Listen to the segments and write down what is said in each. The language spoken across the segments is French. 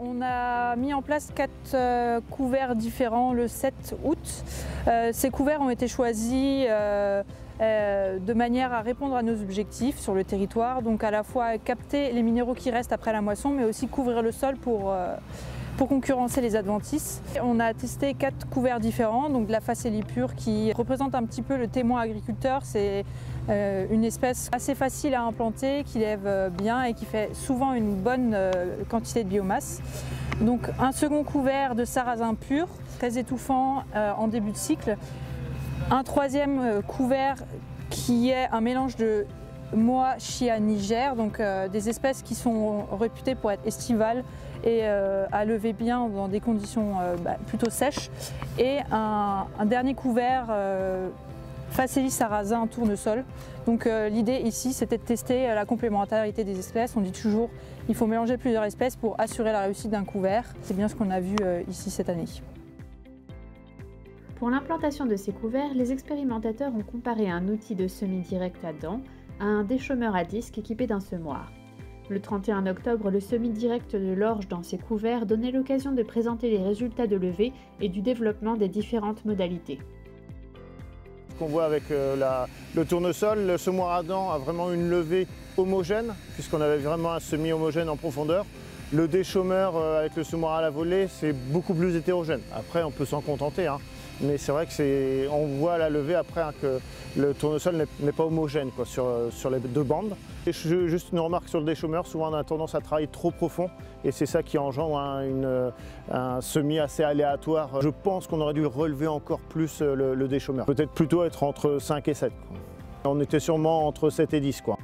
On a mis en place 4 couverts différents le 7 août. Ces couverts ont été choisis de manière à répondre à nos objectifs sur le territoire, donc à la fois capter les minéraux qui restent après la moisson, mais aussi couvrir le sol pour concurrencer les adventices. On a testé 4 couverts différents, donc de la Phacelie pure qui représente un petit peu le témoin agriculteur. C'est une espèce assez facile à implanter, qui lève bien et qui fait souvent une bonne quantité de biomasse. Donc un second couvert de sarrasin pur, très étouffant en début de cycle. Un troisième couvert qui est un mélange de Moa, Chia, Niger, donc des espèces qui sont réputées pour être estivales et à lever bien dans des conditions plutôt sèches. Et un dernier couvert Phacelie sarrasin tournesol. Donc l'idée ici c'était de tester la complémentarité des espèces. On dit toujours il faut mélanger plusieurs espèces pour assurer la réussite d'un couvert. C'est bien ce qu'on a vu ici cette année. Pour l'implantation de ces couverts, les expérimentateurs ont comparé un outil de semis direct à dents à un déchaumeur à disque équipé d'un semoir. Le 31 octobre, le semis direct de l'orge dans ces couverts donnait l'occasion de présenter les résultats de levée et du développement des différentes modalités. Ce qu'on voit avec le tournesol, le semoir à dents a vraiment une levée homogène, puisqu'on avait vraiment un semis homogène en profondeur. Le déchaumeur avec le semoir à la volée, c'est beaucoup plus hétérogène. Après, on peut s'en contenter, hein. Mais c'est vrai qu'on voit à la levée après que le tournesol n'est pas homogène quoi, sur les 2 bandes. Et juste une remarque sur le déchaumeur, souvent on a tendance à travailler trop profond et c'est ça qui engendre un semis assez aléatoire. Je pense qu'on aurait dû relever encore plus le déchaumeur. Peut-être plutôt être entre 5 et 7. Quoi. On était sûrement entre 7 et 10. Quoi.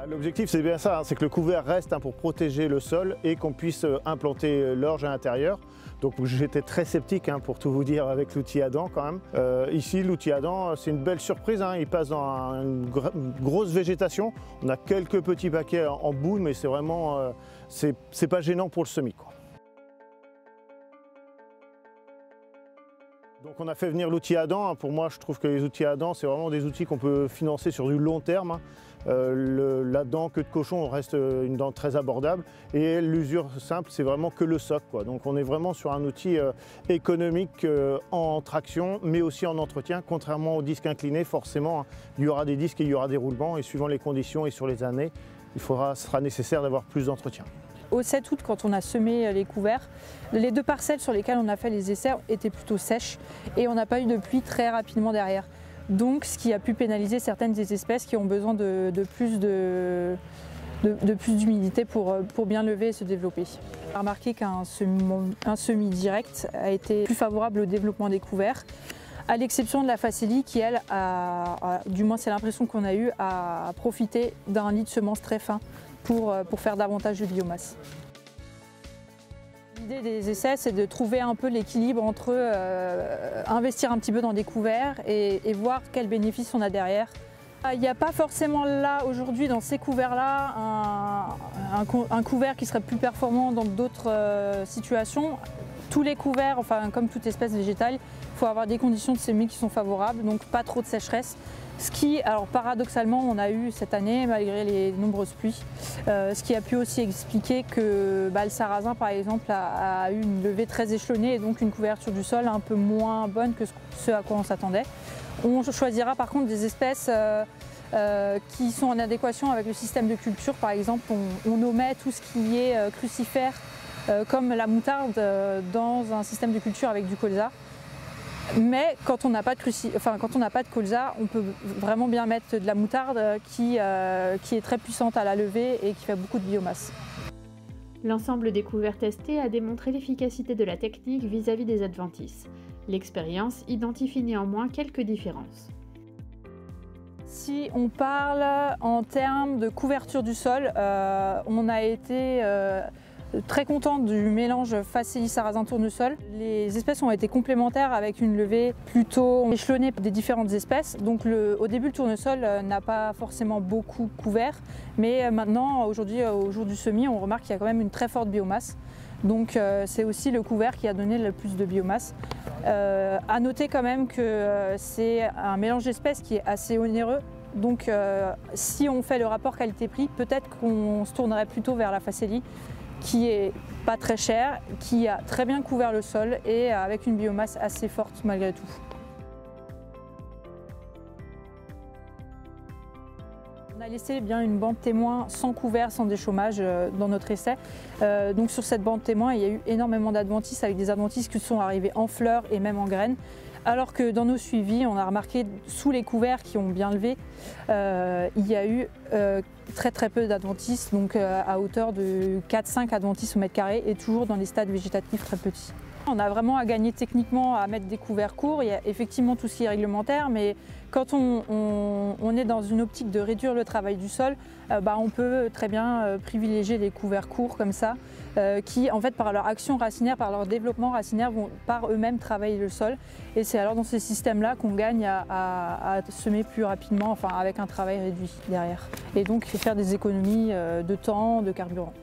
L'objectif c'est bien ça, hein, c'est que le couvert reste pour protéger le sol et qu'on puisse implanter l'orge à l'intérieur. Donc j'étais très sceptique pour tout vous dire avec l'outil à dents quand même. Ici l'outil à dents c'est une belle surprise, hein, il passe dans une grosse végétation. On a quelques petits paquets en boule mais c'est vraiment, c'est pas gênant pour le semis. Quoi. Donc on a fait venir l'outil à dents. Pour moi, je trouve que les outils à dents, c'est vraiment des outils qu'on peut financer sur du long terme. La dent queue de cochon reste une dent très abordable et l'usure simple, c'est vraiment que le soc. Quoi. Donc on est vraiment sur un outil économique en traction, mais aussi en entretien. Contrairement au disque incliné, forcément, il y aura des disques et il y aura des roulements et suivant les conditions et sur les années, sera nécessaire d'avoir plus d'entretien. Au 7 août, quand on a semé les couverts, les 2 parcelles sur lesquelles on a fait les essais étaient plutôt sèches et on n'a pas eu de pluie très rapidement derrière. Donc ce qui a pu pénaliser certaines des espèces qui ont besoin de plus d'humidité pour bien lever et se développer. On a remarqué qu'un semis direct a été plus favorable au développement des couverts, à l'exception de la Phacelie qui, elle, du moins c'est l'impression qu'on a eue, a profité d'un lit de semences très fin pour faire davantage de biomasse. L'idée des essais, c'est de trouver un peu l'équilibre entre investir un petit peu dans des couverts et voir quels bénéfices on a derrière. Il n'y a pas forcément là, aujourd'hui, dans ces couverts-là, un couvert qui serait plus performant dans d'autres situations. Tous les couverts, enfin comme toute espèce végétale, il faut avoir des conditions de semis qui sont favorables, donc pas trop de sécheresse. Ce qui, alors paradoxalement, on a eu cette année, malgré les nombreuses pluies, ce qui a pu aussi expliquer que le sarrasin, par exemple, a eu une levée très échelonnée et donc une couverture du sol un peu moins bonne que ce à quoi on s'attendait. On choisira par contre des espèces qui sont en adéquation avec le système de culture. Par exemple, on omet tout ce qui est crucifère, comme la moutarde, dans un système de culture avec du colza. Mais quand on n'a pas de colza, on peut vraiment bien mettre de la moutarde qui est très puissante à la levée et qui fait beaucoup de biomasse. L'ensemble des couverts testés a démontré l'efficacité de la technique vis-à-vis des adventices. L'expérience identifie néanmoins quelques différences. Si on parle en termes de couverture du sol, on a été très content du mélange Phacelie sarrasin tournesol. Les espèces ont été complémentaires avec une levée plutôt échelonnée des différentes espèces. Donc au début, le tournesol n'a pas forcément beaucoup couvert, mais maintenant, aujourd'hui, au jour du semis, on remarque qu'il y a quand même une très forte biomasse. Donc c'est aussi le couvert qui a donné le plus de biomasse. À noter quand même que c'est un mélange d'espèces qui est assez onéreux. Donc si on fait le rapport qualité-prix, peut-être qu'on se tournerait plutôt vers la Phacelie qui est pas très cher, qui a très bien couvert le sol et avec une biomasse assez forte malgré tout. On a laissé bien une bande témoin sans couvert, sans déchômage dans notre essai. Donc sur cette bande témoin, il y a eu énormément d'adventices, avec des adventices qui sont arrivés en fleurs et même en graines. Alors que dans nos suivis, on a remarqué sous les couverts qui ont bien levé, il y a eu très peu d'adventices, donc à hauteur de 4-5 adventices au mètre carré et toujours dans les stades végétatifs très petits. On a vraiment à gagner techniquement à mettre des couverts courts. Il y a effectivement tout ce qui est réglementaire, mais quand on est dans une optique de réduire le travail du sol, on peut très bien privilégier les couverts courts comme ça, qui en fait par leur action racinaire, par leur développement racinaire, vont par eux-mêmes travailler le sol. Et c'est alors dans ces systèmes-là qu'on gagne à semer plus rapidement, enfin avec un travail réduit derrière. Et donc faire des économies de temps, de carburant.